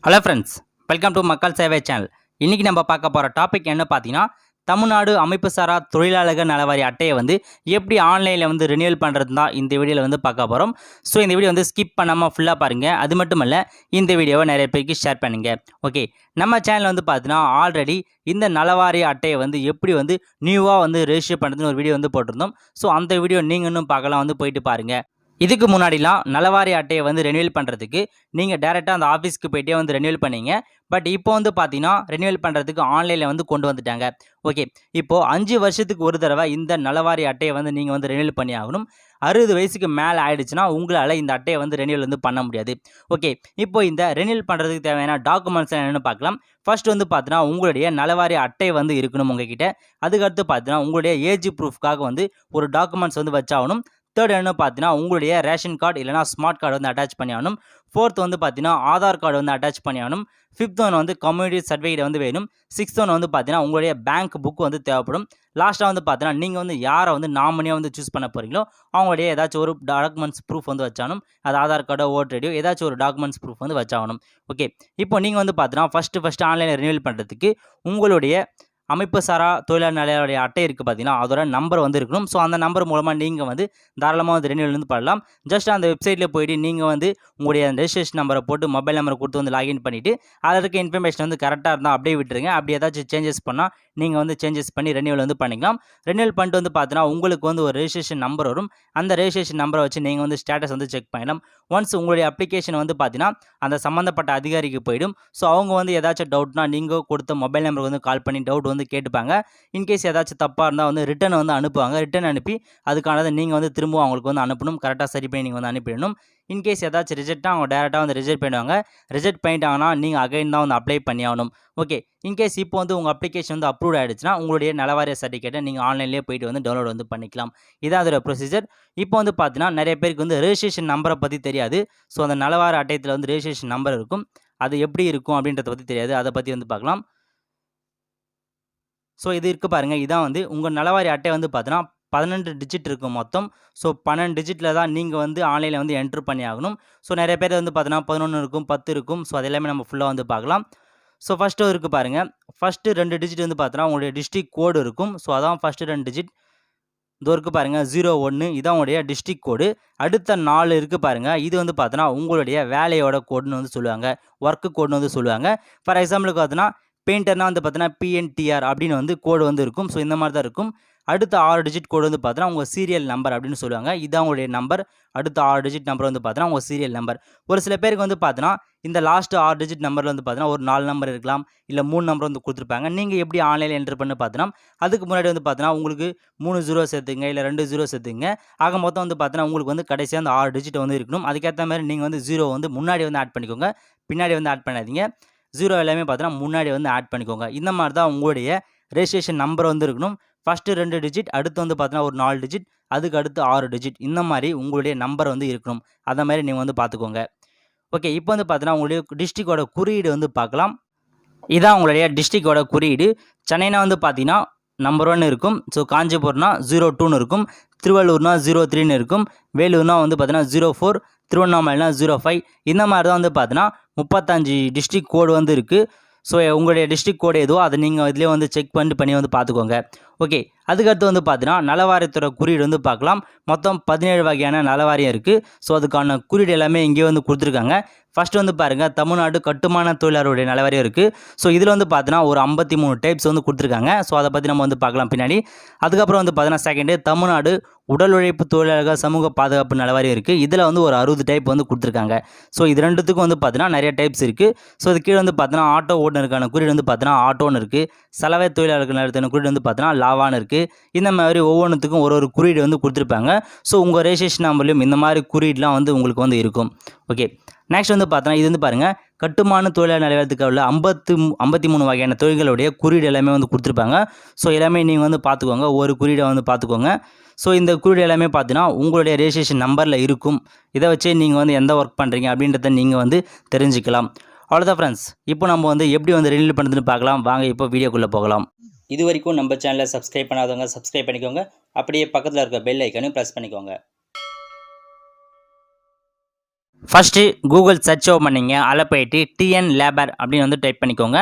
Hello friends, welcome to மக்கள் சேவை channel. இன்றைக்கி நம்ம பார்க்க போகிற டாபிக் என்ன பார்த்தீங்கன்னா, தமிழ்நாடு அமைப்பு சாரா தொழிலாளர்கள் நலவாரி அட்டையை எப்படி ஆன்லைனில் ரினியூவல் பண்ணுறது தான் இந்த வீடியோவில் பார்க்க போகிறோம். ஸோ இந்த வீடியோ ஸ்கிப் பண்ணாமல் ஃபுல்லாக பாருங்கள். அது மட்டும் இல்லை, இந்த வீடியோவை நிறைய பேருக்கு ஷேர் பண்ணுங்கள். ஓகே, நம்ம சேனல் பார்த்தீங்கன்னா ஆல்ரெடி இந்த நலவாரி அட்டையை எப்படி நியூவாக ரெஜிஸ்டர் பண்ணுறதுன்னு ஒரு வீடியோ போட்டிருந்தோம். ஸோ அந்த வீடியோ நீங்கள் இன்னும் பார்க்கலாம், போயிட்டு பாருங்கள். இதுக்கு முன்னாடிலாம் நலவாரி அட்டையை ரெனியூவல் பண்ணுறதுக்கு நீங்கள் டேரெக்டாக அந்த ஆஃபீஸ்க்கு போய்ட்டே ரெனியூவல் பண்ணீங்க. பட் இப்போ பார்த்தீங்கன்னா ரெனியூவல் பண்ணுறதுக்கு ஆன்லைனில் கொண்டு வந்துட்டாங்க. ஓகே, இப்போது 5 வருஷத்துக்கு ஒரு தடவை இந்த நலவாரி அட்டையை நீங்கள் ரெனியூவல் பண்ணி ஆகணும். 60 வயசுக்கு மேலே ஆகிடுச்சுன்னா உங்களால் இந்த அட்டையை ரெனியூவல் பண்ண முடியாது. ஓகே, இப்போ இந்த ரெனியூவல் பண்ணுறதுக்கு தேவையான டாக்குமெண்ட்ஸ் என்னென்னு பார்க்கலாம். ஃபர்ஸ்ட் பார்த்தீங்கன்னா உங்களுடைய நலவாரி அட்டை இருக்கணும் உங்ககிட்ட. அதுக்கடுத்து பார்த்தீங்கன்னா உங்களுடைய ஏஜ் ப்ரூஃப்காக ஒரு டாக்குமெண்ட்ஸ் வச்சாகணும். தேர்ட் என்ன பார்த்தீங்கன்னா உங்களுடைய ரேஷன் கார்டு இல்லைனா ஸ்மார்ட் கார்டு அட்டாச் பண்ணி ஆகணும். ஃபோர்த் பார்த்தீங்கன்னா ஆதார் கார்டு அட்டாச் பண்ணி ஆகணும். ஃபிஃப்த் ஒன் கம்யூனிட்டி சர்டிஃபிகேட் வேணும். சிக்ஸ்த் ஒன் பார்த்தீங்கன்னா உங்களுடைய பேங்க் புக் தேவைப்படும். லாஸ்ட்டாக பார்த்தீங்கன்னா நீங்கள் யாரை நாமினியாக சூஸ் பண்ண போகிறீங்களோ அவங்களுடைய ஏதாச்சும் ஒரு டாக்குமெண்ட்ஸ் ப்ரூஃப் வச்சாகணும். அது ஆதார் கார்டோ ஓட்டர் ஐடியோ ஏதாச்சும் ஒரு டாக்குமெண்ட்ஸ் ப்ரூஃப் வச்சாகணும். ஓகே, இப்போ நீங்கள் பார்த்தீங்கன்னா ஃபஸ்ட்டு ஆன்லைனில் ரினியூவல் பண்ணுறதுக்கு உங்களுடைய அமைப்பு சாரா தொழிலாளர் நலவாரி அட்டை இருக்குது பார்த்தீங்கன்னா, அதோட நம்பர் இருக்கணும். ஸோ அந்த நம்பர் மூலமாக நீங்கள் தாராளமாக ரெனியூவல் பண்ணலாம். ஜஸ்ட் அந்த வெப்சைட்டில் போய்ட்டு நீங்கள் உங்களுடைய ரெஜிஸ்ட்ரேஷன் நம்பரை போட்டு மொபைல் நம்பரை கொடுத்து லாகின் பண்ணிவிட்டு அதில் இருக்க இன்ஃபர்மேஷன் கரெக்டாக இருந்தால் அப்படியே விட்டுருங்க. அப்படி ஏதாச்சும் சேஞ்சஸ் பண்ணால் நீங்கள் சேஞ்சஸ் பண்ணி ரெனியூவல் பண்ணிக்கலாம். ரெனியூவல் பண்ணிட்டு பார்த்தீங்கன்னா உங்களுக்கு ஒரு ரெஜிஸ்ட்ரேஷன் நம்பர் வரும். அந்த ரெஜிஸ்ட்ரேஷன் நம்பரை வச்சு நீங்கள் ஸ்டேட்டஸ் செக் பண்ணலாம். ஒன்ஸ் உங்களுடைய அப்ளிகேஷன் பார்த்தீங்கன்னா அந்த சம்மந்தப்பட்ட அதிகாரிக்கு போயிடும். ஸோ அவங்க ஏதாச்சும் டவுட்னா நீங்கள் கொடுத்த மொபைல் நம்பருக்கு கால் பண்ணி டவுட் கேட்டுப்பாங்க. இன்கேஸ் ஏதாச்சும் தப்பாக இருந்தால் ரிட்டன் அனுப்புவாங்க. ரிட்டன் அனுப்பி அதுக்கானதை நீங்கள் திரும்ப அவங்களுக்கு அனுப்பணும். கரெக்டாக சரி பண்ணி நீங்கள் அனுப்பிடணும். இன்கேஸ் ஏதாச்சும் ரிஜெக்டாக அவங்க டேரெக்டாக ரிஜெக்ட் பண்ணுவாங்க. ரிஜெக்ட் பண்ணிட்டாங்கன்னா நீங்கள் அகைன் தான் அப்ளை பண்ணி ஆகணும். ஓகே, இன்கேஸ் இப்போ உங்கள் அப்ளிகேஷன் அப்ரூவ் ஆகிடுச்சுன்னா உங்களுடைய நலவாரிய சர்டிஃபிகேட்டை நீங்கள் ஆன்லைன்லேயே போய்ட்டு டவுன்லோட் பண்ணிக்கலாம். இதான் அதோட ப்ரொசீஜர். இப்போ பார்த்தீங்கன்னா நிறைய பேருக்கு ரெஜிஸ்ட்ரேஷன் நம்பரை பற்றி தெரியாது. ஸோ அந்த நலவாரிய அட்டையத்தில் ரெஜிஸ்ட்ரேஷன் நம்பர் இருக்கும். அது எப்படி இருக்கும் அப்படின்றத பற்றி தெரியாது. அதை பற்றி பார்க்கலாம். ஸோ இது இருக்குது பாருங்கள். இதான் உங்கள் நலவாரி அட்டை பார்த்தீங்கன்னா 12 டிஜிட் இருக்கும் மொத்தம். ஸோ 12 டிஜிட்டில் தான் நீங்கள் ஆன்லைனில் என்ட்ரு பண்ணி ஆகணும். ஸோ நிறைய பேர் பார்த்தீங்கன்னா 11 இருக்கும், 10 இருக்கும். ஸோ அது எல்லாமே நம்ம ஃபுல்லாக பார்க்கலாம். ஸோ ஃபஸ்ட்டு இருக்குது பாருங்கள். ஃபஸ்ட்டு 2 டிஜிட் பார்த்தீங்கன்னா உங்களுடைய டிஸ்ட்ரிக்ட் கோடு இருக்கும். ஸோ அதான் ஃபஸ்ட்டு 2 டிஜிட். இது இருக்குது பாருங்கள் 01. இதான் உங்களுடைய டிஸ்ட்ரிக்ட் கோடு. அடுத்த 4 இருக்குது பாருங்கள். இது பார்த்தீங்கன்னா உங்களுடைய வேலையோட கோடுன்னு சொல்லுவாங்க. ஒர்க்கு கோடுன்னு சொல்லுவாங்க. ஃபார் எக்ஸாம்பிளுக்கு பார்த்தீங்கன்னா பெயிண்டர்னா பார்த்தீங்கன்னா பிஎன்டிஆர் அப்படின்னு கோடு இருக்கும். ஸோ இந்த மாதிரி தான் இருக்கும். அடுத்த 6 டிஜிட் கோடு பார்த்தீங்கன்னா உங்கள் சீரியல் நம்பர் அப்படின்னு சொல்லுவாங்க. இதான் உங்களுடைய நம்பர். அடுத்த 6 டிஜிட் நம்பர் பார்த்தீங்கன்னா உங்கள் சீரியல் நம்பர். ஒரு சில பேருக்கு பார்த்தீங்கன்னா இந்த லாஸ்ட் 6 டிஜிட் நம்பரில் பார்த்தீங்கன்னா ஒரு 4 நம்பர் இருக்கலாம், இல்லை 3 நம்பர் கொடுத்துருப்பாங்க. நீங்கள் எப்படி ஆன்லைனில் என்ட்ரு பண்ணி பார்த்தீங்கன்னா அதுக்கு முன்னாடி பார்த்தீங்கன்னா உங்களுக்கு 3 0 சேர்த்துங்க, இல்லை 2 0 சேர்த்துங்க. ஆக மொத்தம் பார்த்தீங்கன்னா உங்களுக்கு கடைசியாக அந்த 6 டிஜிட் இருக்கணும். அதுக்கேற்ற மாதிரி நீங்கள் 0 முன்னாடி ஆட் பண்ணிக்கோங்க, பின்னாடி ஆட் பண்ணாதீங்க. 0 எல்லாமே பார்த்தீங்கன்னா முன்னாடி ஆட் பண்ணிக்கோங்க. இந்த மாதிரி தான் உங்களுடைய ரெஜிஸ்ட்ரேஷன் நம்பர் இருக்கணும். ஃபஸ்ட்டு 2 டிஜிட், அடுத்து பார்த்தீங்கன்னா ஒரு 4 டிஜிட், அதுக்கு அடுத்து 6 டிஜிட். இந்த மாதிரி உங்களுடைய நம்பர் இருக்கணும். அதை மாதிரி நீங்கள் பார்த்துக்கோங்க. ஓகே, இப்போ பார்த்தீங்கன்னா உங்களுடைய டிஸ்ட்ரிக்டோட குறியீடு பார்க்கலாம். இதான் உங்களுடைய டிஸ்ட்ரிக்டோட குறியீடு. சென்னைனா பார்த்தீங்கன்னா நம்பர் 1 இருக்கும். ஸோ காஞ்சிபுரம்னா 02 இருக்கும். திருவள்ளூர்னா 03 இருக்கும். வேலூர்னா பார்த்தீங்கன்னா 04, திருவண்ணாமலைனா 05. இந்த மாதிரி தான் பார்த்தீங்கன்னா 35 டிஸ்ட்ரிக்ட் கோடு இருக்குது. ஸோ உங்களுடைய டிஸ்ட்ரிக்ட் கோடு எதுவோ அதை நீங்கள் இதிலே செக் பண்ணி பார்த்துக்கோங்க. ஓகே, அதுக்கடுத்து பார்த்தீங்கன்னா நலவாரியத்தோட குறியீடு பார்க்கலாம். மொத்தம் 17 வகையான நலவாரியம் இருக்குது. ஸோ அதுக்கான குறியீடு எல்லாமே இங்கே கொடுத்துருக்காங்க. ஃபஸ்ட்டு பாருங்கள், தமிழ்நாடு கட்டுமான தொழிலாளருடைய நலவாரியம் இருக்குது. ஸோ இதில் பார்த்தீங்கன்னா ஒரு 53 டைப்ஸ் கொடுத்துருக்காங்க. ஸோ அதை பற்றி நம்ம பார்க்கலாம் பின்னாடி. அதுக்கப்புறம் பார்த்தீங்கன்னா செகண்டு தமிழ்நாடு உடல் உழைப்பு தொழிலாளர்கள் சமூக பாதுகாப்பு நலவாரியம் இருக்குது. இதில் ஒரு 60 டைப் கொடுத்துருக்காங்க. ஸோ இது ரெண்டுத்துக்கும் பார்த்தீங்கன்னா நிறைய டைப்ஸ் இருக்குது. ஸோ இது கீழே பார்த்தீங்கன்னா ஆட்டோ ஓட்டுநருக்கான குறியீடு பார்த்தீங்கன்னா ஆட்டோன்னு இருக்குது. சலவை தொழிலாளர்கள் நடத்தின குறியீடு பார்த்தீங்கன்னா லாவான்னு இருக்குது. இந்த மாதிரி ஒவ்வொன்றுத்துக்கும் ஒரு குறியீடு கொடுத்துருப்பாங்க. ஸோ உங்கள் ரெஜிஸ்ட்ரேஷன் நம்பர்லையும் இந்த மாதிரி குறியீடுலாம் உங்களுக்கு இருக்கும். ஓகே, நெக்ஸ்ட் பார்த்தோன்னா இது பாருங்கள், கட்டுமான தொழிலாளர் நலவாரியத்துக்கு உள்ள 53 வகையான தொழில்களுடைய குறியீடு எல்லாமே கொடுத்துருப்பாங்க. ஸோ எல்லாமே நீங்கள் பார்த்துக்கோங்க. ஒரு குறியீடை பார்த்துக்கோங்க. ஸோ இந்த குறியீடு எல்லாமே பார்த்தீங்கன்னா உங்களுடைய ரெஜிஸ்ட்ரேஷன் நம்பரில் இருக்கும். இதை வச்சு நீங்கள் எந்த ஒர்க் பண்ணுறீங்க அப்படின்றத நீங்கள் தெரிஞ்சுக்கலாம். அவ்வளோதான் ஃப்ரெண்ட்ஸ். இப்போ நம்ம எப்படி ரெனியூவல் பண்ணுறதுன்னு பார்க்கலாம். வாங்க இப்போ வீடியோக்குள்ளே போகலாம். இது வரைக்கும் நம்ம சேனலை சப்ஸ்கிரைப் பண்ணாதவங்க சப்ஸ்கிரைப் பண்ணிக்கோங்க. அப்படியே பக்கத்தில் இருக்க பெல் ஐக்கனையும் ப்ரெஸ் பண்ணிக்கோங்க. ஃபஸ்ட்டு கூகுள் சர்ச் ஓப்பன் பண்ணிங்க. அதில் போயிட்டு டிஎன் லேபர் அப்படின்னு வந்து டைப் பண்ணிக்கோங்க.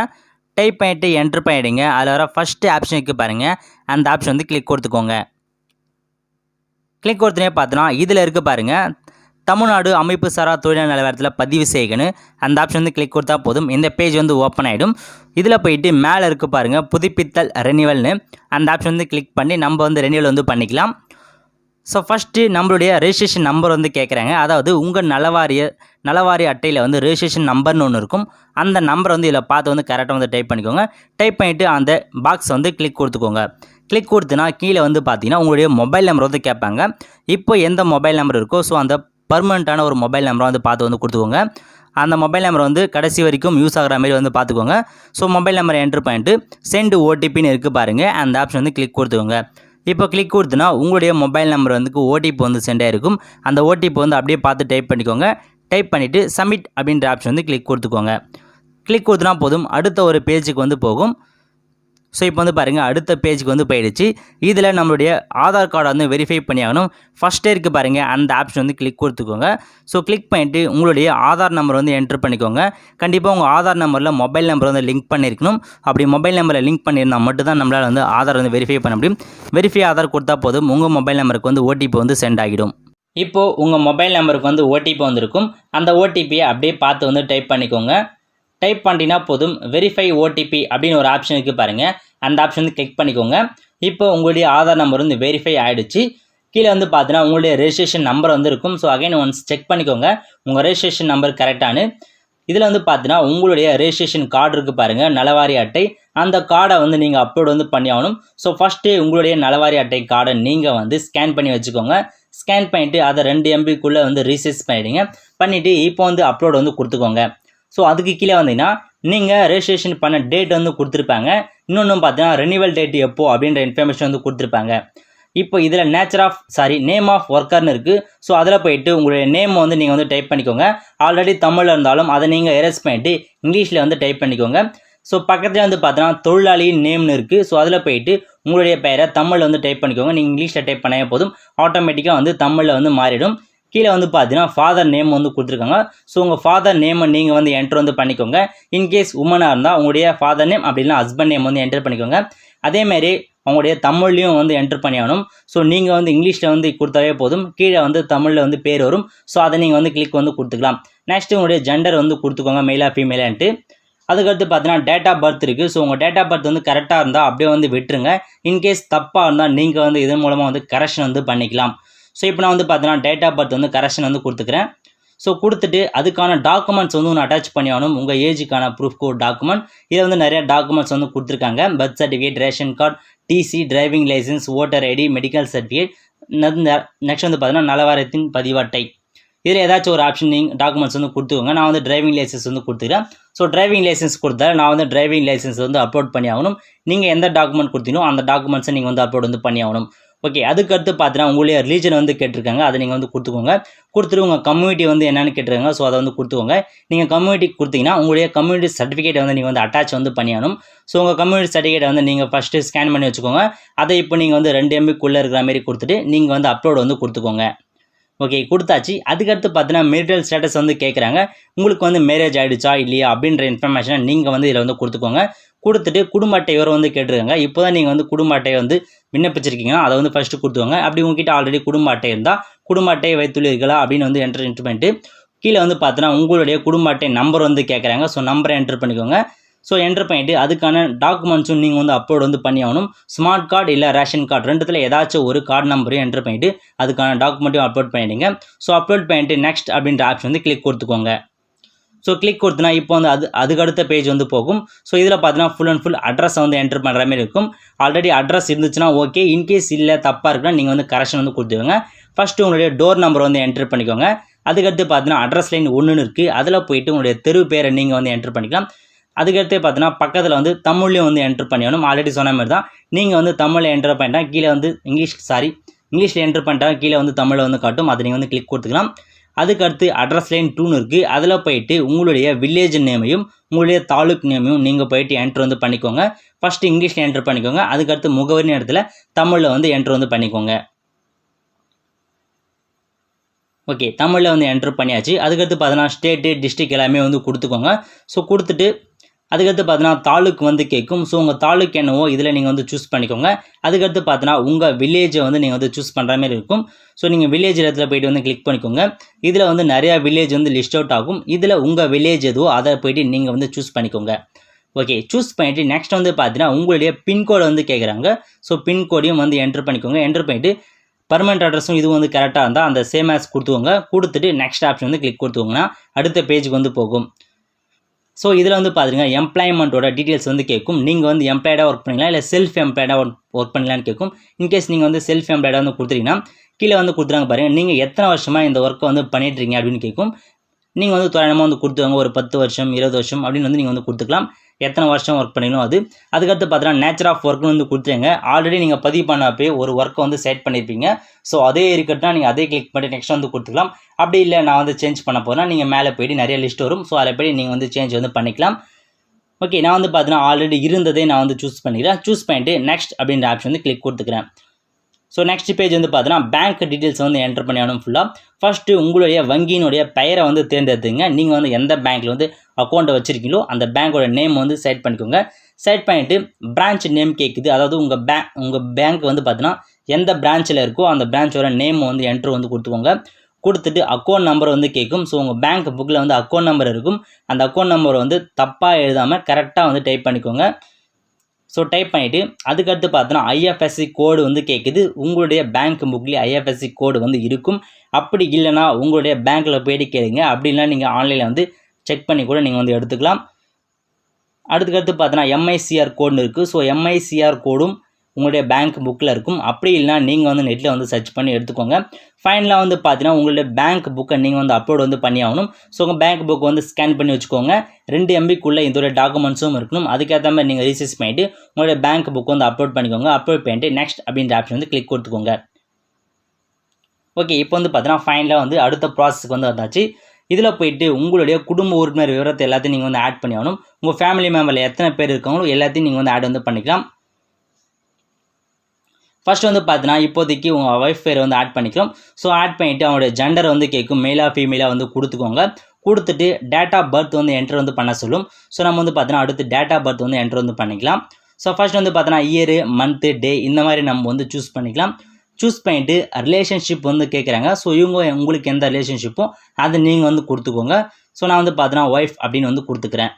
டைப் பண்ணிவிட்டு என்ட்ரு பண்ணிவிடுங்க. அதில் வர ஃபஸ்ட்டு ஆப்ஷன் இருக்குது பாருங்கள், அந்த ஆப்ஷன் வந்து கிளிக் கொடுத்துக்கோங்க. கிளிக் கொடுத்தனே பார்த்தோன்னா இதில் இருக்குது பாருங்கள், தமிழ்நாடு அமைப்பு சாரா தொழிலாளர் நிலவரத்தில் பதிவு செய்யணும். அந்த ஆப்ஷன் வந்து கிளிக் கொடுத்தா போதும், இந்த பேஜ் வந்து ஓப்பன் ஆகிடும். இதில் போயிட்டு மேலே இருக்குது பாருங்கள் புதுப்பித்தல் ரெனிவல்னு, அந்த ஆப்ஷன் வந்து கிளிக் பண்ணி நம்ம வந்து ரெனிவல் வந்து பண்ணிக்கலாம். ஸோ ஃபஸ்ட்டு நம்மளுடைய ரெஜிஸ்ட்ரேஷன் நம்பர் வந்து கேட்குறாங்க. அதாவது உங்கள் நலவாரி அட்டையில் வந்து ரெஜிஸ்ட்ரேஷன் நம்பர்னு ஒன்று இருக்கும். அந்த நம்பரை வந்து இதில் பார்த்து வந்து கரெக்டாக வந்து டைப் பண்ணிக்கோங்க. டைப் பண்ணிவிட்டு அந்த பாக்ஸ் வந்து கிளிக் கொடுத்துக்கோங்க. கிளிக் கொடுத்துனா கீழே வந்து பார்த்தீங்கன்னா உங்களுடைய மொபைல் நம்பர் வந்து கேட்பாங்க. இப்போ எந்த மொபைல் நம்பர் இருக்கோ ஸோ அந்த பர்மனெண்ட்டான ஒரு மொபைல் நம்பரை வந்து பார்த்து வந்து கொடுத்துக்கோங்க. அந்த மொபைல் நம்பர் வந்து கடைசி வரைக்கும் யூஸ் ஆகிற மாதிரி வந்து பார்த்துக்கோங்க. ஸோ மொபைல் நம்பரை என்ட்ரு பண்ணிட்டு சென்ட் ஓடிபின்னு இருக்குது பாருங்கள், அந்த ஆப்ஷன் வந்து கிளிக் கொடுத்துக்கோங்க. இப்போ கிளிக் கொடுத்துனா உங்களுடைய மொபைல் நம்பர் வந்து ஓடிபி வந்து சென்ட் ஆகிருக்கும். அந்த ஓடிபி வந்து அப்படியே பார்த்து டைப் பண்ணிக்கோங்க. டைப் பண்ணிவிட்டு சப்மிட் அப்படின்ற ஆப்ஷன் வந்து கிளிக் கொடுத்துக்கோங்க. கிளிக் கொடுத்துனா போதும், அடுத்த ஒரு பேஜுக்கு வந்து போகும். ஸோ இப்போ வந்து பாருங்கள் அடுத்த பேஜுக்கு வந்து போயிடுச்சு. இதில் நம்மளுடைய ஆதார் கார்டை வந்து வெரிஃபை பண்ணி ஆகணும். ஃபஸ்ட்டே இருக்குது பாருங்கள், அந்த ஆப்ஷன் வந்து கிளிக் கொடுத்துக்கோங்க. ஸோ கிளிக் பண்ணிவிட்டு உங்களுடைய ஆதார் நம்பர் வந்து என்ட்ரு பண்ணிக்கோங்க. கண்டிப்பாக உங்கள் ஆதார் நம்பரில் மொபைல் நம்பர் வந்து லிங்க் பண்ணியிருக்கணும். அப்படி மொபைல் நம்பரை லிங்க் பண்ணியிருந்தால் மட்டும்தான் நம்மளால் வந்து ஆதார் வந்து வெரிஃபை பண்ண முடியும். வெரிஃபை ஆதார் கொடுத்தா போதும், உங்கள் மொபைல் நம்பருக்கு வந்து ஓடிபி வந்து சென்ட் ஆகிடும். இப்போது உங்கள் மொபைல் நம்பருக்கு வந்து ஓடிபி வந்திருக்கும். அந்த ஓடிபியை அப்படியே பார்த்து வந்து டைப் பண்ணிக்கோங்க. டைப் பண்ணிட்டீங்கன்னா போதும், வெரிஃபை ஓடிபி அப்படின்னு ஒரு ஆப்ஷன் இருக்குது பாருங்கள், அந்த ஆப்ஷன் வந்து கிளிக் பண்ணிக்கோங்க. இப்போ உங்களுடைய ஆதார் நம்பர் வந்து வெரிஃபை ஆகிடுச்சு. கீழே வந்து பார்த்தீங்கன்னா உங்களுடைய ரெஜிஸ்ட்ரேஷன் நம்பர் வந்து இருக்கும். ஸோ அகைன் ஒன்ஸ் செக் பண்ணிக்கோங்க உங்கள் ரெஜிஸ்ட்ரேஷன் நம்பர் கரெக்டானு. இதில் வந்து பார்த்தீங்கன்னா உங்களுடைய ரெஜிஸ்ட்ரேஷன் கார்டு இருக்குது பாருங்கள், நலவாரி அட்டை, அந்த கார்டை வந்து நீங்கள் அப்லோட் வந்து பண்ணி ஆகணும். ஸோ ஃபஸ்ட்டு உங்களுடைய நலவாரி அட்டை கார்டை நீங்கள் வந்து ஸ்கேன் பண்ணி வச்சுக்கோங்க. ஸ்கேன் பண்ணிவிட்டு அதை 2 MBக்குள்ளே வந்து ரீசைஸ் பண்ணிவிடுங்க. பண்ணிவிட்டு இப்போ வந்து அப்லோட் வந்து கொடுத்துக்கோங்க. ஸோ அதுக்கு கீழே வந்தீங்கன்னா நீங்கள் ரெஜிஸ்ட்ரேஷன் பண்ண டேட் வந்து கொடுத்துருப்பாங்க. இன்னொன்று பார்த்தீங்கன்னா ரெனிவல் டேட் எப்போ அப்படின்ற இன்ஃபர்மேஷன் வந்து கொடுத்துருப்பாங்க. இப்போ இதில் நேம் ஆஃப் ஒர்க்கர்னு இருக்குது. ஸோ அதில் போயிட்டு உங்களுடைய நேம் வந்து நீங்கள் வந்து டைப் பண்ணிக்கோங்க. ஆல்ரெடி தமிழில் இருந்தாலும் அதை நீங்கள் எரேஸ் பண்ணிவிட்டு இங்கிலீஷில் வந்து டைப் பண்ணிக்கோங்க. ஸோ பக்கத்தில் வந்து பார்த்தீங்கன்னா தொழிலாளியின் நேம்னு இருக்குது. ஸோ அதில் போயிட்டு உங்களுடைய பெயரை தமிழில் வந்து டைப் பண்ணிக்கோங்க. நீங்கள் இங்கிலீஷில் டைப் பண்ணால் போதும், ஆட்டோமேட்டிக்காக வந்து தமிழில் வந்து மாறிடும். கீழே வந்து பார்த்தீங்கன்னா ஃபாதர் நேம் வந்து கொடுத்துருக்காங்க. ஸோ உங்கள் ஃபாதர் நேமை நீங்கள் வந்து என்ட்ரு வந்து பண்ணிக்கோங்க. இன்கேஸ் உமனாக இருந்தால் உங்களுடைய ஃபாதர் நேம் அப்படின்னா ஹஸ்பண்ட் நேம் வந்து என்ட்ரு பண்ணிக்கோங்க. அதேமாரி அவங்களுடைய தமிழ்லையும் வந்து என்ட்ரு பண்ணி ஆகணும். ஸோ நீங்கள் வந்து இங்கிலீஷில் வந்து கொடுத்தாவே போதும், கீழே வந்து தமிழில் வந்து பேர் வரும். ஸோ அதை நீங்கள் வந்து கிளிக் வந்து கொடுத்துக்கலாம். நெக்ஸ்ட்டு உங்களுடைய ஜெண்டர் வந்து கொடுத்துக்கோங்க, மெயிலாக ஃபீமேலான்ட்டு. அதுக்கடுத்து பார்த்தீங்கன்னா டேட் ஆஃப் பர்த் இருக்குது. ஸோ உங்கள் டேட் ஆஃப் பர்த் வந்து கரெக்டாக இருந்தால் அப்படியே வந்து விட்டுருங்க. இன்கேஸ் தப்பாக இருந்தால் நீங்கள் வந்து இதன் மூலமாக வந்து கரெக்ஷன் வந்து பண்ணிக்கலாம். ஸோ இப்போ நான் வந்து பார்த்தீங்கன்னா டேட் ஆஃப் பர்த் வந்து கரெக்ஷன் வந்து கொடுத்துக்கிறேன். ஸோ கொடுத்துட்டு அதுக்கான டாக்குமெண்ட்ஸ் வந்து ஒன்று அட்டாச் பண்ணி ஆகணும், உங்கள் ஏஜுக்கான ப்ரூஃப் கோட் டாக்குமெண்ட். இதில் வந்து நிறைய டாக்குமெண்ட்ஸ் வந்து கொடுத்துருக்காங்க. Birth certificate, ration card, TC, driving licence, voter ID, medical certificate. Next வந்து பார்த்தீங்கன்னா நலவாரியத்தின் பதிவு அட்டை. இதில் ஏதாச்சும் ஒரு ஆப்ஷன் நீங்கள் டாக்குமெண்ட்ஸ் வந்து கொடுத்துக்கோங்க. நான் வந்து டிரைவிங் லைசன்ஸ் வந்து கொடுத்துக்கிறேன். ஸோ டிரைவிங் லைசன்ஸ் கொடுத்தா நான் வந்து டிரைவிங் லைசன்ஸ் வந்து அப்லோட் பண்ணி ஆகணும். நீங்கள் எந்த டாக்குமெண்ட் கொடுத்தீங்களோ அந்த டாக்குமெண்ட்ஸை நீங்கள் வந்து அப்லோட் வந்து பண்ணி ஆகணும். ஓகே, அதுக்கடுத்து பார்த்தீங்கன்னா உங்களுடைய ரிலீஜன் வந்து கேட்டிருக்காங்க, அதை நீங்கள் வந்து கொடுத்துக்கோங்க. கொடுத்துட்டு உங்கள் கம்யூனிட்டி வந்து என்னென்னு கேட்டிருக்காங்க. ஸோ அதை வந்து கொடுத்துக்கோங்க. நீங்கள் கம்யூனிட்டி கொடுத்தீங்கன்னா உங்களுடைய கம்யூனிட்டி சர்டிஃபிகேட்டை வந்து நீங்கள் வந்து அட்டாச் வந்து பண்ணியாகணும். ஸோ உங்கள் கம்யூனிட்டி சர்டிஃபிகேட்டை வந்து நீங்கள் ஃபஸ்ட்டு ஸ்கேன் பண்ணி வச்சுக்கோங்க. அதை இப்போ நீங்கள் வந்து 2 MBக்குள்ளே இருக்கிற மாதிரி கொடுத்துட்டு நீங்கள் வந்து அப்லோட் வந்து கொடுத்துக்கோங்க. ஓகே, கொடுத்தாச்சு. அதுக்கடுத்து பார்த்தீங்கன்னா மெரிட்டல் ஸ்டேட்டஸ் வந்து கேட்குறாங்க. உங்களுக்கு வந்து மேரேஜ் ஆகிடுச்சா இல்லையா அப்படின்ற இன்ஃபர்மேஷனை நீங்கள் வந்து இதில் வந்து கொடுத்துக்கோங்க. கொடுத்துட்டு குடும்ப அட்டை விவரம் வந்து கேட்டிருக்காங்க. இப்போ தான் நீங்கள் வந்து குடும்ப அட்டையை வந்து விண்ணப்பிச்சிருக்கீங்கன்னா அதை வந்து ஃபஸ்ட்டு கொடுத்துக்கோங்க. அப்படி உங்ககிட்ட ஆல்ரெடி குடும்ப அட்டை இருந்தால் குடும்ப அட்டையை வைத்துள்ளீர்களா அப்படின்னு வந்து என்ட்ரு பண்ணிட்டு கீழே வந்து பார்த்தீங்கன்னா உங்களுடைய குடும்ப அட்டை நம்பர் வந்து கேட்குறாங்க. ஸோ நம்பரை என்ட்ரு பண்ணிக்கோங்க. ஸோ என்ட்ரு பண்ணிவிட்டு அதுக்கான டாக்குமெண்ட்ஸும் நீங்கள் வந்து அப்லோட் வந்து பண்ணி ஆகணும். ஸ்மார்ட் கார்டு இல்லை ரேஷன் கார்டு ரெண்டுத்தில் ஏதாச்சும் ஒரு கார்டு நம்பரையும் என்ட்ரு பண்ணிவிட்டு அதுக்கான டாக்குமெண்ட்டையும் அப்லோட் பண்ணிவிடுங்க. ஸோ அப்லோட் பண்ணிவிட்டு நெக்ஸ்ட் அப்படின்ற ஆப்ஷன் வந்து கிளிக் கொடுத்துக்கோங்க. ஸோ கிளிக் கொடுத்தனா இப்போ வந்து அதுக்கடுத்த பேஜ் வந்து போகும். ஸோ இதில் பார்த்தீங்கன்னா ஃபுல் அண்ட் ஃபுல் அட்ரஸ் வந்து என்ட்ரு பண்ணுற மாதிரி இருக்கும். ஆல்ரெடி அட்ரஸ் இருந்துச்சுன்னா ஓகே, இன்கேஸ் இல்லை தப்பாக இருக்குன்னா நீங்கள் வந்து கரெக்ஷன் வந்து கொடுத்துக்கோங்க. ஃபஸ்ட்டு உங்களுடைய டோர் நம்பர் வந்து என்ட்ரு பண்ணிக்கோங்க. அதுக்கடுத்து பார்த்தீங்கன்னா அட்ரஸ் லைன் 1 இருக்குது, அதில் போயிட்டு உங்களுடைய தெரு பேரை நீங்கள் வந்து என்ட்ரு பண்ணிக்கலாம். அதுக்கடுத்து பார்த்தீங்கன்னா பக்கத்தில் வந்து தமிழ்லையும் வந்து என்ட்ரு பண்ணிக்கணும். ஆல்ரெடி சொன்ன மாதிரி தான் நீங்கள் வந்து தமிழில் என்ட்ரு பண்ணிட்டா கீழே வந்து இங்கிலீஷில் என்ட்ரு பண்ணிட்டா கீழே வந்து தமிழில் வந்து காட்டும், அதை நீங்கள் வந்து கிளிக் கொடுத்துக்கலாம். அதுக்கடுத்து அட்ரஸ் லைன் 2 இருக்குது, அதில் போயிட்டு உங்களுடைய வில்லேஜ் நேமையும் உங்களுடைய தாலுக் நேமையும் நீங்கள் போயிட்டு என்ட்ரு வந்து பண்ணிக்கோங்க. ஃபஸ்ட்டு இங்கிலீஷில் என்ட்ரு பண்ணிக்கோங்க. அதுக்கடுத்து முகவரி இடத்துல தமிழில் வந்து என்ட்ரு வந்து பண்ணிக்கோங்க. ஓகே, தமிழில் வந்து என்ட்ரு பண்ணியாச்சு. அதுக்கடுத்து பார்த்தீங்கன்னா ஸ்டேட்டு, டிஸ்ட்ரிக்ட் எல்லாமே வந்து கொடுத்துக்கோங்க. ஸோ கொடுத்துட்டு அதுக்கடுத்து பார்த்தீங்கன்னா தாலுக்கு வந்து கேட்கும். ஸோ உங்கள் தாலுக்கு என்னவோ இதில் நீங்கள் வந்து சூஸ் பண்ணிக்கோங்க. அதுக்கடுத்து பார்த்தீங்கன்னா உங்கள் வில்லேஜை வந்து நீங்கள் வந்து சூஸ் பண்ணுற மாதிரி இருக்கும். ஸோ நீங்கள் வில்லேஜ் இடத்துல போய்ட்டு வந்து கிளிக் பண்ணிக்கோங்க. இதில் வந்து நிறையா வில்லேஜ் வந்து லிஸ்ட் அவுட் ஆகும். இதில் உங்கள் வில்லேஜ் எதுவோ அதை போய்ட்டு நீங்கள் வந்து சூஸ் பண்ணிக்கோங்க. ஓகே, சூஸ் பண்ணிவிட்டு நெக்ஸ்ட் வந்து பார்த்தீங்கன்னா உங்களுடைய பின்கோடை வந்து கேட்குறாங்க. ஸோ பின்கோடையும் வந்து என்ட்ரு பண்ணிக்கோங்க. என்ட்ரு பண்ணிவிட்டு பர்மனெண்ட் அட்ரஸும் இது வந்து கரெக்டாக இருந்தால் அந்த சேம் ஆஸ் கொடுத்துக்கோங்க. கொடுத்துட்டு நெக்ஸ்ட் ஆப்ஷன் வந்து கிளிக் கொடுத்துக்கோங்கன்னா அடுத்த பேஜுக்கு வந்து போகும். ஸோ இதில் வந்து பாருங்க எம்ப்ளாய்மெண்ட்டோட டீட்டெயில்ஸ் வந்து கேட்கும். நீங்கள் வந்து எம்ப்ளாய்டாக ஒர்க் பண்ணிக்கலாம், இல்லை செல்ஃப் எம்ப்ளாய்டாக ஒர்க் பண்ணலான்னு கேட்கும். இன்கேஸ் நீங்கள் வந்து செல்ஃப் எம்ப்ளாய்டாக வந்து கொடுத்துட்டீங்கன்னா கீழே வந்து கொடுத்துறாங்க பாருங்கள், நீங்கள் எத்தனை வருஷமாக இந்த ஒர்க்கை வந்து பண்ணிட்டுருக்கீங்க அப்படின்னு கேட்கும். நீங்கள் வந்து தோராயமாக வந்து கொடுத்துவாங்க, ஒரு 10 வருஷம் 20 வருஷம் அப்படின்னு வந்து நீங்கள் வந்து கொடுத்துக்கலாம். எத்தனை வருஷம் ஒர்க் பண்ணிக்கணும் அது. அதுக்கடுத்து பார்த்தீங்கன்னா நேச்சர் ஆஃப் ஒர்க்னு வந்து கொடுத்துருங்க. ஆல்ரெடி நீங்கள் பதிவு பண்ணப்பே ஒரு ஒர்க்கை வந்து செட் பண்ணியிருப்பீங்க. ஸோ அதே இருக்கட்டும், நீங்கள் அதே கிளிக் பண்ணி நெக்ஸ்ட் வந்து கொடுத்துக்கலாம். அப்படி இல்லை நான் வந்து சேஞ்ச் பண்ண போகிறேன், நீங்கள் மேலே போய்ட்டு நிறைய லிஸ்ட் வரும். ஸோ அதில் போய் நீங்கள் வந்து சேஞ்ச் வந்து பண்ணிக்கலாம். ஓகே, நான் வந்து பார்த்தீங்கன்னா ஆல்ரெடி இருந்ததே நான் வந்து சூஸ் பண்ணிக்கிறேன். சூஸ் பண்ணிட்டு நெக்ஸ்ட் அப்படின்ற ஆப்ஷன் வந்து கிளிக் கொடுத்துக்கிறேன். ஸோ நெக்ஸ்ட் பேஜ் வந்து பார்த்தீங்கன்னா பேங்க் டீட்டெயில்ஸ் வந்து என்டர் பண்ணிடணும் ஃபுல்லாக. ஃபஸ்ட்டு உங்களுடைய வங்கியினுடைய பெயரை வந்து தேர்ந்தெடுத்துங்க. நீங்கள் வந்து எந்த பேங்க்கில் வந்து அக்கௌண்ட்டை வச்சுருக்கீங்களோ அந்த பேங்க்கோட நேம் வந்து செட் பண்ணிக்கோங்க. செட் பண்ணிவிட்டு பிரான்ச் நேம் கேட்குது. அதாவது உங்கள் பேங்க் வந்து பார்த்தீங்கன்னா எந்த பிரான்ச்சில் இருக்கோ அந்த பிரான்ச்சோட நேம் வந்து என்ட்ரு வந்து கொடுத்துக்கோங்க. கொடுத்துட்டு அக்கௌண்ட் நம்பர் வந்து கேட்கும். ஸோ உங்கள் பேங்க் புக்கில் வந்து அக்கௌண்ட் நம்பர் இருக்கும். அந்த அக்கௌண்ட் நம்பர் வந்து தப்பாக எழுதாமல் கரெக்டாக வந்து டைப் பண்ணிக்கோங்க. ஸோ டைப் பண்ணிவிட்டு அதுக்கடுத்து பார்த்தோன்னா ஐஎஃப்எஸ்சி கோடு வந்து கேட்குது. உங்களுடைய பேங்க் புக்லேயே ஐஎஃப்எஸ்சி கோடு வந்து இருக்கும். அப்படி இல்லைனா உங்களுடைய பேங்க்கில் போய்ட்டு கேளுங்க. அப்படி இல்லைனா நீங்கள் ஆன்லைனில் வந்து செக் பண்ணி கூட நீங்கள் வந்து எடுத்துக்கலாம். அதுக்கடுத்து பார்த்தோன்னா எம்ஐசிஆர் கோடுன்னு இருக்குது. ஸோ எம்ஐசிஆர் கோடும் உங்களுடைய பேங்க் புக்கில் இருக்கும். அப்படி இல்லைனா நீங்கள் வந்து நெட்டில் வந்து சர்ச் பண்ணி எடுத்துக்கோங்க. ஃபைனலாக வந்து பார்த்தீங்கன்னா உங்களுடைய பேங்க் புக்கை நீங்கள் வந்து அப்லோட் வந்து பண்ணி ஆகணும். ஸோ உங்கள் பேங்க் புக் வந்து ஸ்கேன் பண்ணி வச்சுக்கோங்க. 2 MBக்குள்ளே இதோட டாக்குமெண்ட்ஸும் இருக்கணும். அதுக்கேற்ற மாதிரி நீங்கள் ரீசர்ச் பண்ணிவிட்டு உங்களுடைய பேங்க் புக் வந்து அப்லோட் பண்ணிக்கோங்க. அப்லோட் பண்ணிட்டு நெக்ஸ்ட் அப்படின்ற ஆப்ஷன் வந்து கிளிக் கொடுத்துக்கோங்க. ஓகே, இப்போ வந்து பார்த்தீங்கன்னா ஃபைனலாக வந்து அடுத்த ப்ராசஸ்க்கு வந்து வந்தாச்சு. இதில் போய்ட்டு உங்களுடைய குடும்ப உறுப்பினர் விவரத்தை எல்லாத்தையும் நீங்கள் வந்து ஆட் பண்ணி ஆகணும். உங்கள் ஃபேமிலி மெம்பரில் எத்தனை பேர் இருக்காங்களோ எல்லாத்தையும் நீங்கள் வந்து ஆட் வந்து பண்ணிக்கலாம். ஃபர்ஸ்ட் வந்து பார்த்தீங்கன்னா இப்போதைக்கு உங்கள் ஒய்ஃப் பேர் வந்து ஆட் பண்ணிக்கிறோம். ஸோ ஆட் பண்ணிவிட்டு அவங்களுடைய ஜெண்டர் வந்து கேட்கும். மேலாக ஃபீமேலாக வந்து கொடுத்துக்கோங்க. கொடுத்துட்டு டேட் ஆஃப் பர்த் வந்து என்ட்ரு வந்து பண்ண சொல்லும். ஸோ நம்ம வந்து பார்த்தீங்கன்னா அடுத்து டேட் ஆஃப் பர்த் வந்து என்ட்ரு வந்து பண்ணிக்கலாம். ஸோ ஃபர்ஸ்ட் வந்து பார்த்தீங்கன்னா இயரு, மந்த்து, டே இந்த மாதிரி நம்ம வந்து சூஸ் பண்ணிக்கலாம். சூஸ் பண்ணிவிட்டு ரிலேஷன்ஷிப் வந்து கேட்குறாங்க. ஸோ இவங்க உங்களுக்கு எந்த ரிலேஷன்ஷிப்போ அதை நீங்கள் வந்து கொடுத்துக்கோங்க. ஸோ நான் வந்து பார்த்தீங்கன்னா ஒய்ஃப் அப்படின்னு வந்து கொடுத்துக்கிறேன்.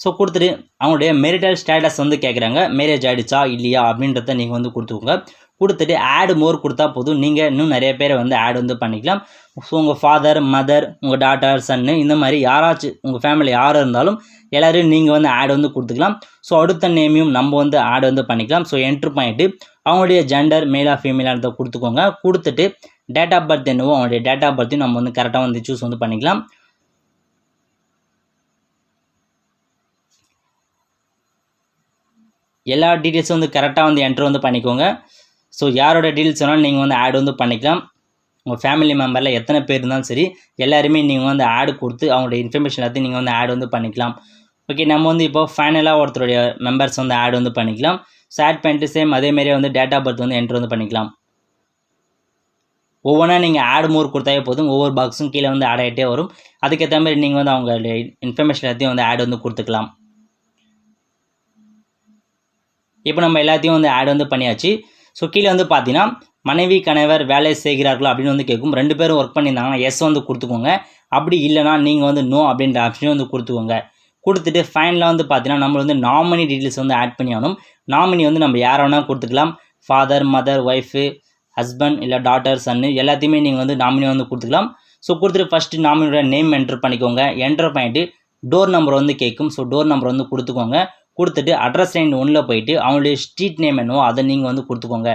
ஸோ கொடுத்துட்டு அவங்களுடைய மெரிட்டல் ஸ்டேட்டஸ் வந்து கேட்குறாங்க. மேரேஜ் ஆகிடுச்சா இல்லையா அப்படின்றத நீங்கள் வந்து கொடுத்துக்கோங்க. கொடுத்துட்டு ஆட் மோர் கொடுத்தா போதும். நீங்கள் இன்னும் நிறைய பேரை வந்து ஆட் வந்து பண்ணிக்கலாம். ஸோ உங்கள் ஃபாதர், மதர், உங்கள் டாட்டர், சன்னு இந்த மாதிரி யாராச்சும் உங்கள் ஃபேமிலி யார் இருந்தாலும் எல்லோரும் நீங்கள் வந்து ஆட் வந்து கொடுத்துக்கலாம். ஸோ அடுத்த நேமையும் நம்ம வந்து ஆட் வந்து பண்ணிக்கலாம். ஸோ என்ட்ரு பண்ணிவிட்டு அவங்களுடைய ஜெண்டர் மேலா ஃபீமேலாக கொடுத்துக்கோங்க. கொடுத்துட்டு டேட் ஆஃப் பர்த் என்னவோ அவங்களுடைய டேட் ஆஃப் பர்த்தையும் நம்ம வந்து கரெக்டாக வந்து சூஸ் வந்து பண்ணிக்கலாம். எல்லா டீட்டெயில்ஸும் வந்து கரெக்டாக வந்து என்ட்ரு வந்து பண்ணிக்கோங்க. ஸோ யாரோட டீட்டெயில்ஸ் வேணாலும் நீங்கள் வந்து ஆட் வந்து பண்ணிக்கலாம். உங்கள் ஃபேமிலி மெம்பரில் எத்தனை பேர் இருந்தாலும் சரி எல்லாருமே நீங்கள் வந்து ஆடு கொடுத்து அவங்களுடைய இன்ஃபர்மேஷன் எல்லாத்தையும் நீங்கள் வந்து ஆட் வந்து பண்ணிக்கலாம். ஓகே, நம்ம வந்து இப்போ ஃபைனலாக ஒருத்தருடைய மெம்பர்ஸ் வந்து ஆட் வந்து பண்ணிக்கலாம். ஸோ ஆட் பண்ணிட்டு சேம் அதேமாரியே வந்து டேட் ஆஃப் பர்த் வந்து என்ட்ரு வந்து பண்ணிக்கலாம். ஒவ்வொன்றா நீங்கள் ஆட் மோர் கொடுத்தாவே போதும். ஒவ்வொரு பாக்ஸும் கீழே வந்து ஆட் ஆகிட்டே வரும். அதுக்கேற்ற மாதிரி நீங்கள் வந்து அவங்களுடைய இன்ஃபர்மேஷன் எல்லாத்தையும் வந்து ஆட் வந்து கொடுத்துக்கலாம். இப்போ நம்ம எல்லாத்தையும் வந்து ஆட் வந்து பண்ணியாச்சு. ஸோ கீழே வந்து பார்த்தீங்கன்னா மனைவி கணவர் வேலை செய்கிறார்களா அப்படின்னு வந்து கேட்கும். 2 பேரும் ஒர்க் பண்ணியிருந்தாங்கன்னா எஸ் வந்து கொடுத்துக்கோங்க. அப்படி இல்லைனா நீங்கள் வந்து நோ அப்படின்ற ஆப்ஷனையும் வந்து கொடுத்துக்கோங்க. கொடுத்துட்டு ஃபைனலாக வந்து பார்த்தீங்கன்னா நம்ம வந்து நாமினி டீட்டெயில்ஸ் வந்து ஆட் பண்ணி ஆகணும். நாமினி வந்து நம்ம யாரை வேணால் கொடுத்துக்கலாம். ஃபாதர், மதர், ஒய்ஃபு, ஹஸ்பண்ட் இல்லை டாட்டர், சன்னு எல்லாத்தையுமே நீங்கள் வந்து நாமினி வந்து கொடுத்துக்கலாம். ஸோ கொடுத்துட்டு ஃபஸ்ட்டு நாமினியோட நேம் என்ட்ரு பண்ணிக்கோங்க. என்ட்ரு பண்ணிவிட்டு டோர் நம்பர் வந்து கேட்கும். ஸோ டோர் நம்பர் வந்து கொடுத்துக்கோங்க. கொடுத்துட்டு அட்ரஸ் லைன் 1 போயிட்டு அவங்களுடைய ஸ்ட்ரீட் நேம் என்னவோ அதை நீங்கள் வந்து கொடுத்துக்கோங்க.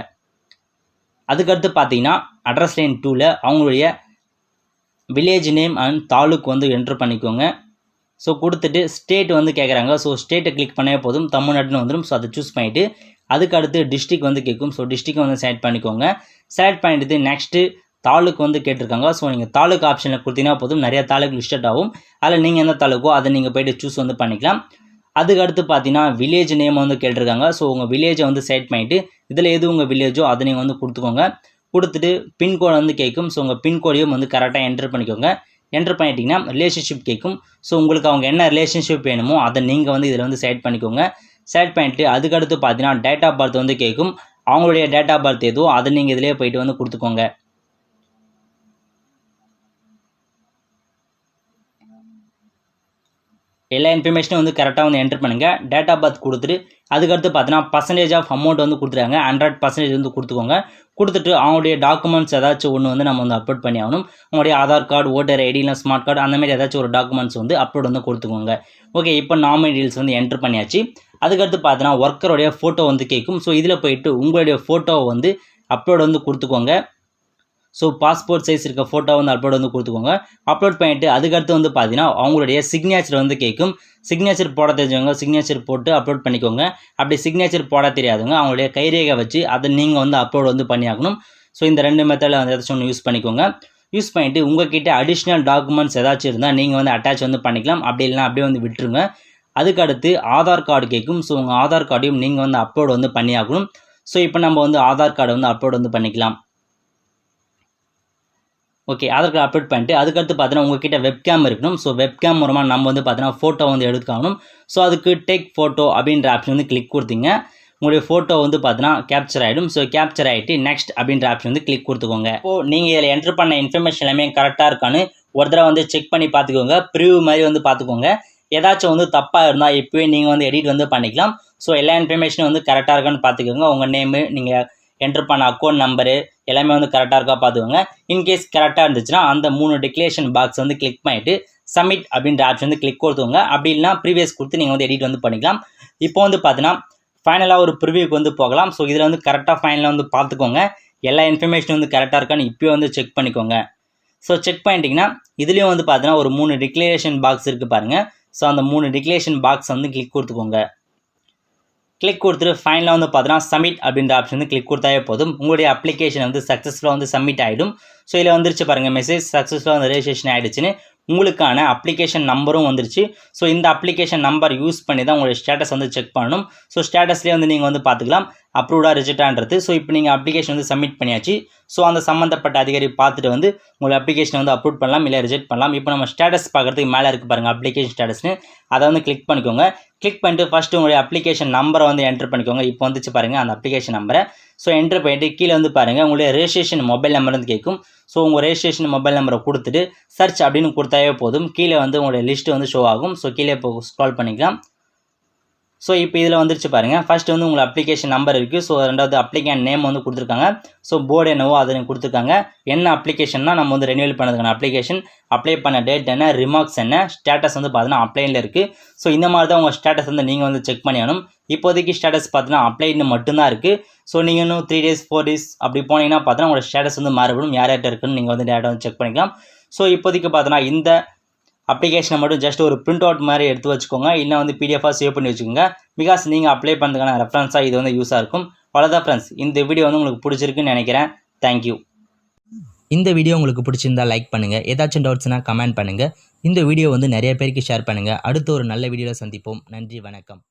அதுக்கடுத்து பார்த்தீங்கன்னா அட்ரஸ் லைன் 2ல் அவங்களுடைய வில்லேஜ் நேம் அண்ட் தாலுக்கு வந்து என்ட்ரு பண்ணிக்கோங்க. ஸோ கொடுத்துட்டு ஸ்டேட் வந்து கேட்குறாங்க. ஸோ ஸ்டேட்டை கிளிக் பண்ணவே போதும், தமிழ்நாடுன்னு வந்துடும். ஸோ அதை சூஸ் பண்ணிவிட்டு அதுக்கடுத்து டிஸ்ட்ரிக் வந்து கேட்கும். ஸோ டிஸ்ட்ரிக்கை வந்து செலக்ட் பண்ணிக்கோங்க. செலக்ட் பண்ணிட்டு நெக்ஸ்ட்டு தாலுக்கு வந்து கேட்டிருக்காங்க. ஸோ நீங்கள் தாலுக்கு ஆப்ஷனில் கொடுத்தீங்கன்னா போதும், நிறைய தாலுக்கு லிஸ்ட் ஆகும். அதில் நீங்கள் எந்த தாலுக்கோ அதை நீங்கள் போய்ட்டு சூஸ் வந்து பண்ணிக்கலாம். அதுக்கடுத்து பார்த்தீங்கன்னா வில்லேஜ் நேம் வந்து கேட்டிருக்காங்க. ஸோ உங்கள் வில்லேஜை வந்து செலக்ட் பண்ணிவிட்டு இதில் எது உங்கள் வில்லேஜோ அதை நீங்கள் வந்து கொடுத்துக்கோங்க. கொடுத்துட்டு பின்கோடு வந்து கேட்கும். ஸோ உங்கள் பின்கோடையும் வந்து கரெக்டாக என்ட்ரு பண்ணிக்கோங்க. என்ட்ரு பண்ணிட்டீங்கன்னா ரிலேஷன்ஷிப் கேட்கும். ஸோ உங்களுக்கு அவங்க என்ன ரிலேஷன்ஷிப் வேணுமோ அதை நீங்கள் வந்து இதில் வந்து செலக்ட் பண்ணிக்கோங்க. செலக்ட் பண்ணிட்டு அதுக்கடுத்து பார்த்தீங்கன்னா டேட் ஆஃப் பர்த் வந்து கேட்கும். அவங்களுடைய டேட் ஆஃப் பர்த் எதுவோ அதை நீங்கள் இதிலே போயிட்டு வந்து கொடுத்துக்கோங்க. எல்லா இன்ஃபர்மேஷனும் வந்து கரெக்டாக வந்து என்ட்ரு பண்ணுங்கள். டேட் ஆஃப் பர்த் கொடுத்துட்டு அதுக்கடுத்து பார்த்தீங்கன்னா பர்சன்டேஜ் ஆஃப் அமௌண்ட் வந்து கொடுத்துருக்காங்க. 100% வந்து கொடுத்துக்கோங்க. கொடுத்துட்டு அவங்களுடைய டாக்குமெண்ட்ஸ் ஏதாச்சும் ஒன்று வந்து நம்ம வந்து அப்லோட் பண்ணி ஆகணும். உங்களுடைய ஆதார் கார்டு, ஓட்டர் ஐடி, இல்லை ஸ்மார்ட் கார்டு அந்த மாதிரி ஏதாச்சும் ஒரு டாக்குமெண்ட்ஸ் வந்து அப்லோட் வந்து கொடுத்துக்கோங்க. ஓகே, இப்போ நாமினி டீல்ஸ் வந்து என்ட்ரு பண்ணியாச்சு. அதுக்கடுத்து பார்த்தீங்கன்னா ஒர்க்கருடைய ஃபோட்டோ வந்து கேட்கும். ஸோ இதில் போயிட்டு உங்களுடைய ஃபோட்டோவை வந்து அப்லோட் வந்து கொடுத்துக்கோங்க. ஸோ பாஸ்போர்ட் சைஸ் இருக்க ஃபோட்டோ வந்து அப்லோட் வந்து கொடுத்துக்கோங்க. அப்லோட் பண்ணிவிட்டு அதுக்கடுத்து வந்து பார்த்தீங்கன்னா அவங்களுடைய சிக்னேச்சர் வந்து கேட்கும். சிக்னேச்சர் போட தெரிஞ்சவங்க சிக்னேச்சர் போட்டு அப்லோட் பண்ணிக்கோங்க. அப்படி சிக்னேச்சர் போட தெரியாதவங்க அவங்களுடைய கைரேகை வச்சு அதை நீங்கள் வந்து அப்லோட் வந்து பண்ணியாகணும். ஸோ இந்த 2 மெத்தடில் வந்து ஏதாச்சும் ஒன்று யூஸ் பண்ணிக்கோங்க. யூஸ் பண்ணிவிட்டு உங்கள்கிட்ட அடிஷ்னல் டாக்குமெண்ட்ஸ் ஏதாச்சும் இருந்தால் நீங்கள் வந்து அட்டாச் வந்து பண்ணிக்கலாம். அப்படி இல்லைனா அப்படியே வந்து விட்டுருங்க. அதுக்கடுத்து ஆதார் கார்டு கேட்கும். ஸோ உங்கள் ஆதார் கார்டையும் நீங்கள் வந்து அப்லோட் வந்து பண்ணியாகணும். ஸோ இப்போ நம்ம வந்து ஆதார் கார்டை வந்து அப்லோட் வந்து பண்ணிக்கலாம். ஓகே, ஆதார் கார்டு அப்லோட் பண்ணிட்டு அதுக்கடுத்து பார்த்தீங்கன்னா உங்ககிட்ட வெப்கேம் இருக்கணும். ஸோ வெப்கேம் மூலமாக நம்ம வந்து பார்த்தீங்கன்னா ஃபோட்டோ வந்து எடுக்கணும். ஸோ அதுக்கு டேக் ஃபோட்டோ அப்படின்ற ஆப்ஷன் வந்து கிளிக் கொடுத்தீங்க. உங்களுடைய ஃபோட்டோ வந்து பார்த்தீங்கன்னா கேப்சர் ஆகிடும். ஸோ கேப்சர் ஆகிட்டு நெக்ஸ்ட் அப்படின்ற ஆப்ஷன் வந்து கிளிக் கொடுத்துக்கோங்க. இப்போது நீங்கள் இதில் என்ட்ரு பண்ண இன்ஃபர்மேஷன் எல்லாமே கரெக்டாக இருக்கான்னு ஒரு தடவை வந்து செக் பண்ணி பார்த்துக்கோங்க. ப்ரிவ்யூ மாதிரி வந்து பார்த்துக்கோங்க. ஏதாச்சும் வந்து தப்பாக இருந்தால் இப்போவே நீங்கள் வந்து எடிட் வந்து பண்ணிக்கலாம். ஸோ எல்லா இன்ஃபர்மேஷனும் வந்து கரெக்டாக இருக்கான்னு பார்த்துக்கோங்க. உங்கள் நேமு, நீங்கள் என்ட்ரு பண்ண அக்கௌண்ட் நம்பரு எல்லாமே வந்து கரெக்டாக இருக்கா பார்த்துக்கோங்க. இன்கேஸ் கரெக்டாக இருந்துச்சுன்னா அந்த 3 டிக்ளரேஷன் பாக்ஸ் வந்து கிளிக் பண்ணிவிட்டு சப்மிட் அப்படின்ற ஆப்ஷன் வந்து கிளிக் கொடுத்துக்கோங்க. அப்படி இல்லைனா ப்ரீவியஸ் கொடுத்து நீங்கள் வந்து எடிட் வந்து பண்ணிக்கலாம். இப்போ வந்து பார்த்தீங்கன்னா ஃபைனலாக ஒரு ப்ரிவியூக்கு வந்து போகலாம். ஸோ இதில் வந்து கரெக்டாக ஃபைனலாக வந்து பார்த்துக்கோங்க. எல்லா இன்ஃபர்மேஷனும் வந்து கரெக்டாக இருக்கான்னு இப்போயே வந்து செக் பண்ணிக்கோங்க. ஸோ செக் பண்ணிட்டீங்கன்னா இதுலேயும் வந்து பார்த்தீங்கன்னா ஒரு 3 டிக்ளரேஷன் பாக்ஸ் இருக்குது பாருங்கள். ஸோ அந்த 3 டிக்ளரேஷன் பாக்ஸ் வந்து கிளிக் கொடுத்துக்கோங்க. கிளிக் கொடுத்துட்டு ஃபைனலாக வந்து பார்த்தீங்கன்னா சப்மிட் அப்படின்ற ஆப்ஷன் வந்து கிளிக் கொடுத்தாவே போதும். உங்களுடைய அப்ளிகேஷன் வந்து சக்ஸஸ்ஃபுல்லாக வந்து சப்மிட் ஆகிடும். ஸோ இதில் வந்துருச்சு பாருங்கள் மெசேஜ் சக்ஸஸ்ஃபுல்லாக வந்து ரெஜிஸ்ட்ரேஷன் ஆகிடுச்சுன்னு. உங்களுக்கான அப்ளிகேஷன் நம்பரும் வந்துருச்சு. ஸோ இந்த அப்ளிகேஷன் நம்பர் யூஸ் பண்ணி தான் உங்களுடைய ஸ்டேட்டஸ் வந்து செக் பண்ணணும். ஸோ ஸ்டேட்டஸ்லேயே வந்து நீங்கள் வந்து பார்த்துக்கலாம் அப்ரூவ்டாக ரிஜெக்டான்றது. ஸோ இப்போ நீங்கள் அப்ளிகேஷன் வந்து சப்மிட் பண்ணியாச்சு. ஸோ அந்த சம்மந்தப்பட்ட அதிகாரி பார்த்துட்டு வந்து உங்கள் அப்ளிகேஷனை வந்து அப்ரூவ் பண்ணலாம், இல்லை ரிஜெக்ட் பண்ணலாம். இப்போ நம்ம ஸ்டேட்டஸ் பார்க்குறதுக்கு மேலே இருக்குது பாருங்கள் அப்ளிகேஷன் ஸ்டேட்டஸ்னு, அதை வந்து கிளிக் பண்ணிக்கோங்க. கிளிக் பண்ணிட்டு ஃபஸ்ட்டு உங்களுடைய அப்ளிகேஷன் நம்பரை வந்து என்ட்ரு பண்ணிக்கோங்க. இப்போ வந்துச்சு பாருங்கள் அந்த அப்ளிகேஷன் நம்பரை. ஸோ என்ட்ரு பண்ணிட்டு கீழே வந்து பாருங்கள் உங்களுடைய ரெஜிஸ்ட்ரேஷன் மொபைல் நம்பர் வந்து கேட்கும். ஸோ உங்கள் ரெஜிஸ்ட்ரேஷன் மொபைல் நம்பரை கொடுத்துட்டு சர்ச் அப்படின்னு கொடுத்தாவே போதும். கீழே வந்து உங்களுடைய லிஸ்ட்டு வந்து ஷோ ஆகும். ஸோ கீழே இப்போ ஸ்க்ரால் பண்ணிக்கலாம். ஸோ இப்போ இதில் வந்துருச்சு பாருங்கள். ஃபஸ்ட்டு வந்து உங்கள் அப்ளிகேஷன் நம்பர் இருக்குது. ஸோ ரெண்டாவது அப்ளிகேண்ட் நேம் வந்து கொடுத்துருக்காங்க. ஸோ போர்டு என்னவோ அதை கொடுத்துருக்காங்க. என்ன அப்ளிகேஷன்னா நம்ம வந்து ரெனியூவல் பண்ணதுக்கான அப்ளிகேஷன், அப்ளை பண்ண டேட் என்ன, ரிமார்க்ஸ் என்ன, ஸ்டேட்டஸ் வந்து பார்த்தீங்கன்னா அப்ளைனில் இருக்குது. ஸோ இந்த மாதிரி தான் உங்கள் ஸ்டேட்டஸ் வந்து நீங்கள் வந்து செக் பண்ணியாகணும். இப்போதைக்கு ஸ்டேட்டஸ் பார்த்தீங்கன்னா அப்ளைன்னு மட்டும்தான் இருக்குது. ஸோ நீங்கள் இன்னும் 3 days 4 days அப்படி போனீங்கன்னா பார்த்தீங்கன்னா உங்களோட ஸ்டேட்டஸ் வந்து மாறுபடும். யார் யார்கிட்ட இருக்குன்னு நீங்கள் வந்து டேட்டா வந்து செக் பண்ணிக்கலாம். ஸோ இப்போதைக்கு பார்த்தீங்கன்னா இந்த அப்ளிகேஷனை மட்டும் ஜஸ்ட் ஒரு பிரிண்ட் அவுட் மாதிரி எடுத்து வச்சுக்கோங்க. இல்லை வந்து பிடிஎஃபாக சேவ் பண்ணி வச்சுக்கோங்க. பிகாஸ் நீங்கள் அப்ளை பண்ணுறதுக்கான ரெஃபரன்ஸாக இது வந்து யூஸாக இருக்கும். அவ்வளோதான் ஃப்ரெண்ட்ஸ், இந்த வீடியோ வந்து உங்களுக்கு பிடிச்சிருக்குன்னு நினைக்கிறேன். தேங்க்யூ. இந்த வீடியோ உங்களுக்கு பிடிச்சிருந்தா லைக் பண்ணுங்கள். ஏதாச்சும் டவுட்ஸ்னால் கமெண்ட் பண்ணுங்கள். இந்த வீடியோ வந்து நிறைய பேருக்கு ஷேர் பண்ணுங்கள். அடுத்து ஒரு நல்ல வீடியோவில் சந்திப்போம். நன்றி, வணக்கம்.